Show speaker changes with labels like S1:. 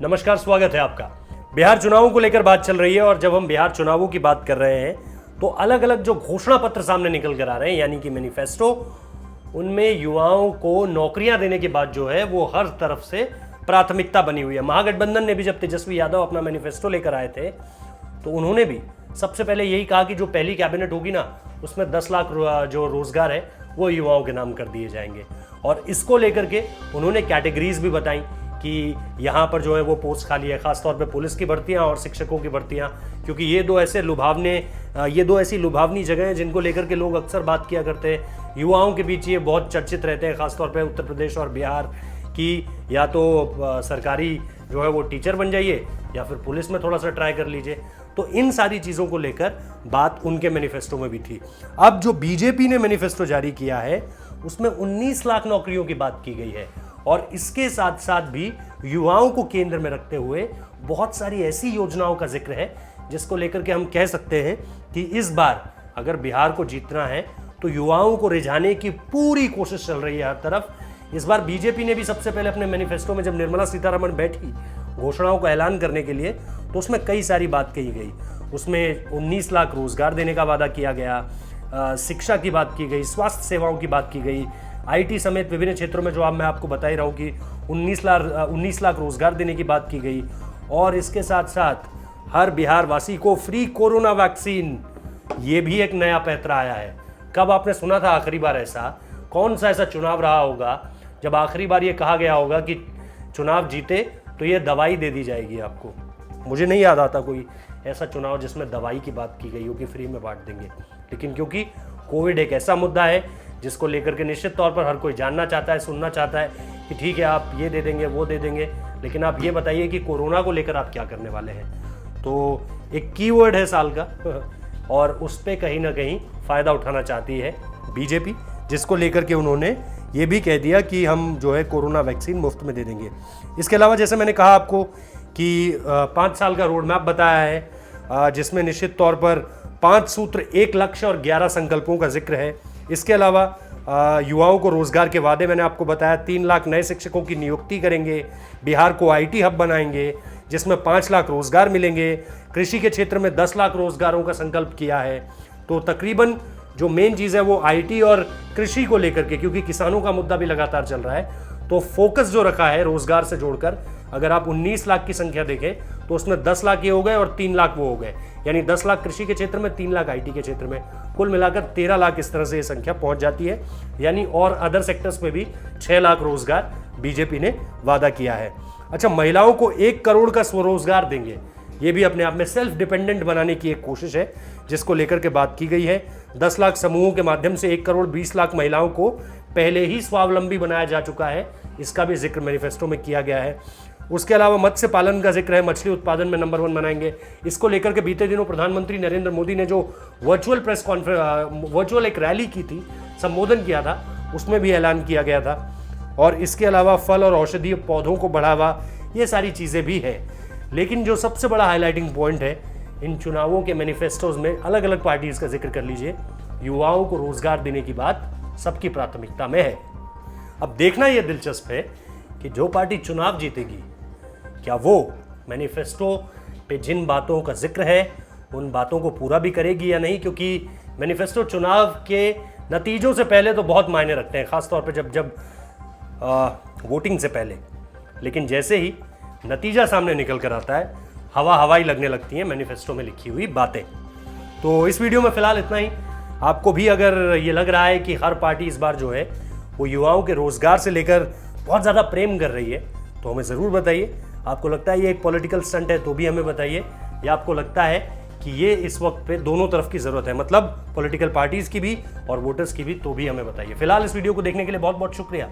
S1: नमस्कार, स्वागत है आपका। बिहार चुनावों को लेकर बात चल रही है और जब हम बिहार चुनावों की बात कर रहे हैं तो अलग अलग जो घोषणा पत्र सामने निकल कर आ रहे हैं यानी कि मैनिफेस्टो, उनमें युवाओं को नौकरियां देने की बात जो है वो हर तरफ से प्राथमिकता बनी हुई है। महागठबंधन ने भी जब तेजस्वी यादव अपना मैनिफेस्टो लेकर आए थे तो उन्होंने भी सबसे पहले यही कहा कि जो पहली कैबिनेट होगी ना उसमें 10 लाख जो रोजगार है वो युवाओं के नाम कर दिए जाएंगे। और इसको लेकर के उन्होंने कैटेगरीज भी बताई कि यहाँ पर जो है वो पोस्ट खाली है, खासतौर पे पुलिस की भर्तियाँ और शिक्षकों की भर्तियाँ, क्योंकि ये दो ऐसी लुभावनी जगह हैं जिनको लेकर के लोग अक्सर बात किया करते हैं। युवाओं के बीच ये बहुत चर्चित रहते हैं, खासतौर पे उत्तर प्रदेश और बिहार की, या तो सरकारी जो है वो टीचर बन जाइए या फिर पुलिस में थोड़ा सा ट्राई कर लीजिए। तो इन सारी चीज़ों को लेकर बात उनके मैनिफेस्टो में भी थी। अब जो बीजेपी ने मैनिफेस्टो जारी किया है उसमें 19 लाख नौकरियों की बात की गई है और इसके साथ साथ भी युवाओं को केंद्र में रखते हुए बहुत सारी ऐसी योजनाओं का जिक्र है जिसको लेकर के हम कह सकते हैं कि इस बार अगर बिहार को जीतना है तो युवाओं को रिझाने की पूरी कोशिश चल रही है हर तरफ। इस बार बीजेपी ने भी सबसे पहले अपने मैनिफेस्टो में जब निर्मला सीतारमण बैठी घोषणाओं को ऐलान करने के लिए तो उसमें कई सारी बात कही गई। उसमें 19 लाख रोजगार देने का वादा किया गया, शिक्षा की बात की गई, स्वास्थ्य सेवाओं की बात की गई, आईटी समेत विभिन्न क्षेत्रों में जो मैं आपको बता ही रहा हूँ कि 19 लाख रोजगार देने की बात की गई। और इसके साथ साथ हर बिहार वासी को फ्री कोरोना वैक्सीन, ये भी एक नया पैंतरा आया है। कब आपने सुना था आखिरी बार ऐसा? कौन सा ऐसा चुनाव रहा होगा जब आखिरी बार ये कहा गया होगा कि चुनाव जीते तो ये दवाई दे दी जाएगी आपको? मुझे नहीं याद आता कोई ऐसा चुनाव जिसमें दवाई की बात की गई हो कि फ्री में बांट देंगे। लेकिन क्योंकि कोविड एक ऐसा मुद्दा है जिसको लेकर के निश्चित तौर पर हर कोई जानना चाहता है, सुनना चाहता है कि ठीक है आप ये दे देंगे, वो दे देंगे, लेकिन आप ये बताइए कि कोरोना को लेकर आप क्या करने वाले हैं। तो एक कीवर्ड है साल का और उस पर कहीं ना कहीं फ़ायदा उठाना चाहती है बीजेपी, जिसको लेकर के उन्होंने ये भी कह दिया कि हम जो है कोरोना वैक्सीन मुफ्त में दे देंगे। इसके अलावा जैसे मैंने कहा आपको कि 5 साल का रोड मैप बताया है जिसमें निश्चित तौर पर 5 सूत्र, 1 लक्ष्य और 11 संकल्पों का जिक्र है। इसके अलावा युवाओं को रोजगार के वादे मैंने आपको बताया, 3 लाख नए शिक्षकों की नियुक्ति करेंगे, बिहार को आईटी हब बनाएंगे जिसमें 5 लाख रोजगार मिलेंगे, कृषि के क्षेत्र में 10 लाख रोजगारों का संकल्प किया है। तो तकरीबन जो मेन चीज़ है वो आईटी और कृषि को लेकर के, क्योंकि किसानों का मुद्दा भी लगातार चल रहा है, तो फोकस जो रखा है रोजगार से जोड़कर, अगर आप 19 लाख की संख्या देखें तो उसमें 10 लाख ये हो गए और 3 लाख वो हो गए, यानी 10 लाख कृषि के क्षेत्र में, 3 लाख आईटी के क्षेत्र में, कुल मिलाकर 13 लाख इस तरह से ये संख्या पहुंच जाती है। यानी और अदर सेक्टर्स में भी 6 लाख रोजगार बीजेपी ने वादा किया है। अच्छा, महिलाओं को 1 करोड़ का स्वरोजगार देंगे, ये भी अपने आप में सेल्फ डिपेंडेंट बनाने की एक कोशिश है जिसको लेकर के बात की गई है। 10 लाख समूहों के माध्यम से 1 करोड़ 20 लाख महिलाओं को पहले ही स्वावलंबी बनाया जा चुका है, इसका भी जिक्र मैनिफेस्टो में किया गया है। उसके अलावा मत्स्य पालन का जिक्र है, मछली उत्पादन में नंबर 1 बनाएंगे। इसको लेकर के बीते दिनों प्रधानमंत्री नरेंद्र मोदी ने जो वर्चुअल एक रैली की थी, संबोधन किया था, उसमें भी ऐलान किया गया था। और इसके अलावा फल और औषधीय पौधों को बढ़ावा, ये सारी चीज़ें भी है। लेकिन जो सबसे बड़ा हाईलाइटिंग पॉइंट है इन चुनावों के मैनिफेस्टोज में, अलग अलग पार्टीज का जिक्र कर लीजिए, युवाओं को रोजगार देने की बात सबकी प्राथमिकता में है। अब देखना यह दिलचस्प है कि जो पार्टी चुनाव जीतेगी क्या वो मैनिफेस्टो पे जिन बातों का जिक्र है उन बातों को पूरा भी करेगी या नहीं, क्योंकि मैनिफेस्टो चुनाव के नतीजों से पहले तो बहुत मायने रखते हैं, खासतौर पे जब वोटिंग से पहले। लेकिन जैसे ही नतीजा सामने निकल कर आता है, हवाई लगने लगती हैं मैनिफेस्टो में लिखी हुई बातें। तो इस वीडियो में फिलहाल इतना ही। आपको भी अगर ये लग रहा है कि हर पार्टी इस बार जो है वो युवाओं के रोजगार से लेकर बहुत ज़्यादा प्रेम कर रही है तो हमें ज़रूर बताइए। आपको लगता है ये एक पॉलिटिकल स्टंट है तो भी हमें बताइए, या आपको लगता है कि ये इस वक्त पे दोनों तरफ की ज़रूरत है, मतलब पॉलिटिकल पार्टीज़ की भी और वोटर्स की भी, तो भी हमें बताइए। फिलहाल इस वीडियो को देखने के लिए बहुत बहुत शुक्रिया।